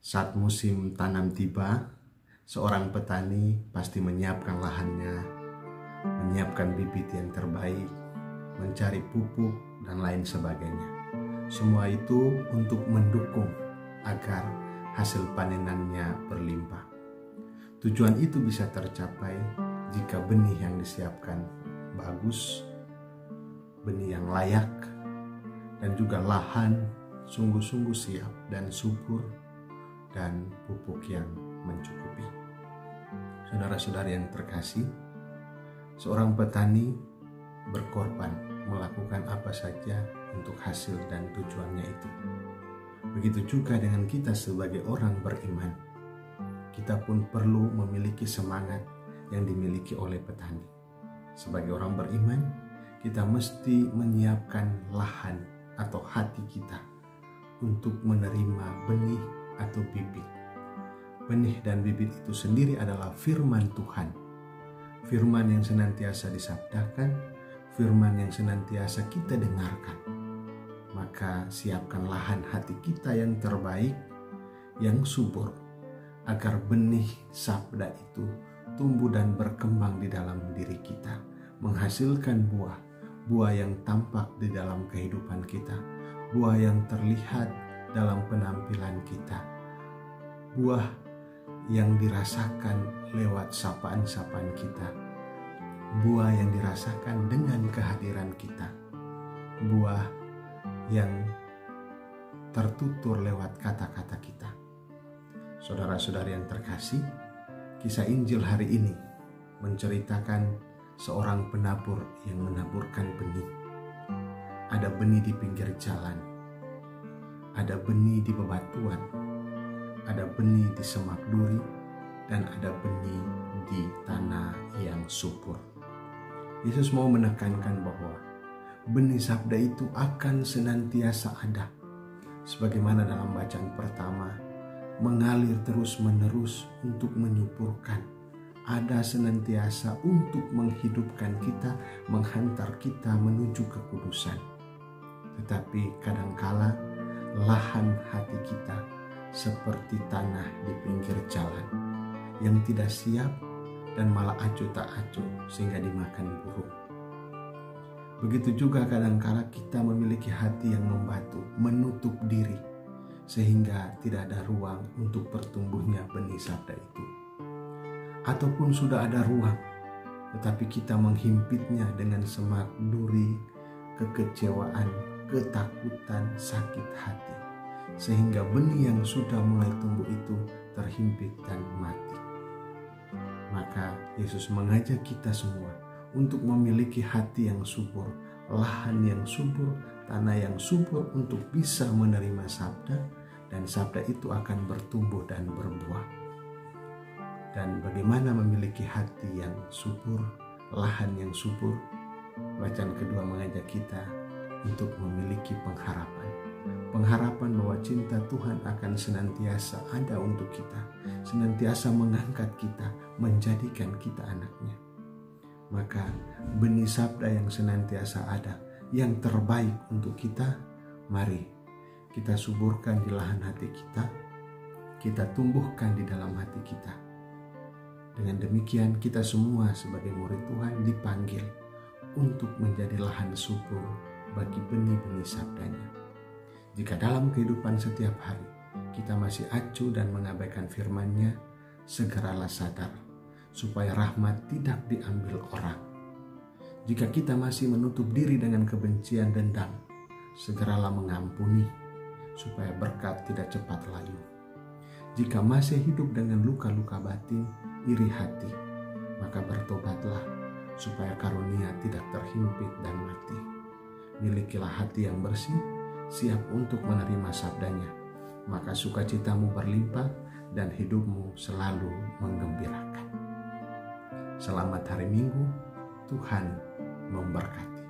Saat musim tanam tiba, seorang petani pasti menyiapkan lahannya, menyiapkan bibit yang terbaik, mencari pupuk, dan lain sebagainya. Semua itu untuk mendukung agar hasil panenannya berlimpah. Tujuan itu bisa tercapai jika benih yang disiapkan bagus, benih yang layak, dan juga lahan sungguh-sungguh siap dan subur, dan pupuk yang mencukupi. Saudara-saudara yang terkasih, seorang petani berkorban melakukan apa saja untuk hasil dan tujuannya itu. Begitu juga dengan kita sebagai orang beriman. Kita pun perlu memiliki semangat yang dimiliki oleh petani. Sebagai orang beriman, kita mesti menyiapkan lahan atau hati kita untuk menerima benih atau bibit. Benih dan bibit itu sendiri adalah firman Tuhan. Firman yang senantiasa disabdakan, firman yang senantiasa kita dengarkan. Maka siapkan lahan hati kita yang terbaik, yang subur, agar benih sabda itu tumbuh dan berkembang di dalam diri kita, menghasilkan buah yang tampak di dalam kehidupan kita, buah yang terlihat dalam penampilan kita, buah yang dirasakan lewat sapaan-sapaan kita, buah yang dirasakan dengan kehadiran kita, buah yang tertutur lewat kata-kata kita. Saudara-saudari yang terkasih, kisah Injil hari ini menceritakan seorang penabur yang menaburkan benih. Ada benih di pinggir jalan, ada benih di bebatuan, ada benih di semak duri, dan ada benih di tanah yang subur. Yesus mau menekankan bahwa benih sabda itu akan senantiasa ada. Sebagaimana dalam bacaan pertama, mengalir terus-menerus untuk menyuburkan. Ada senantiasa untuk menghidupkan kita, menghantar kita menuju kekudusan. Tetapi kadangkala lahan hati kita seperti tanah di pinggir jalan yang tidak siap dan malah acuh tak acuh sehingga dimakan burung. Begitu juga kadangkala kita memiliki hati yang membatu, menutup diri sehingga tidak ada ruang untuk bertumbuhnya benih sabda itu. Ataupun sudah ada ruang, tetapi kita menghimpitnya dengan semak duri, kekecewaan, ketakutan, sakit hati, sehingga benih yang sudah mulai tumbuh itu terhimpit dan mati. Maka Yesus mengajak kita semua untuk memiliki hati yang subur, lahan yang subur, tanah yang subur untuk bisa menerima sabda, dan sabda itu akan bertumbuh dan berbuah. Dan bagaimana memiliki hati yang subur, lahan yang subur? Bacaan kedua mengajak kita untuk memiliki pengharapan. Pengharapan bahwa cinta Tuhan akan senantiasa ada untuk kita, senantiasa mengangkat kita, menjadikan kita anaknya. Maka benih sabda yang senantiasa ada, yang terbaik untuk kita, mari kita suburkan di lahan hati kita tumbuhkan di dalam hati kita. Dengan demikian kita semua sebagai murid Tuhan dipanggil untuk menjadi lahan subur bagi benih-benih sabdanya. Jika dalam kehidupan setiap hari kita masih acuh dan mengabaikan firman-Nya, segeralah sadar supaya rahmat tidak diambil orang. Jika kita masih menutup diri dengan kebencian dendam, segeralah mengampuni supaya berkat tidak cepat layu. Jika masih hidup dengan luka-luka batin, iri hati, maka bertobatlah supaya karunia tidak terhimpit dan mati. Milikilah hati yang bersih, siap untuk menerima sabdanya, maka sukacitamu berlimpah dan hidupmu selalu menggembirakan. Selamat hari Minggu, Tuhan memberkati.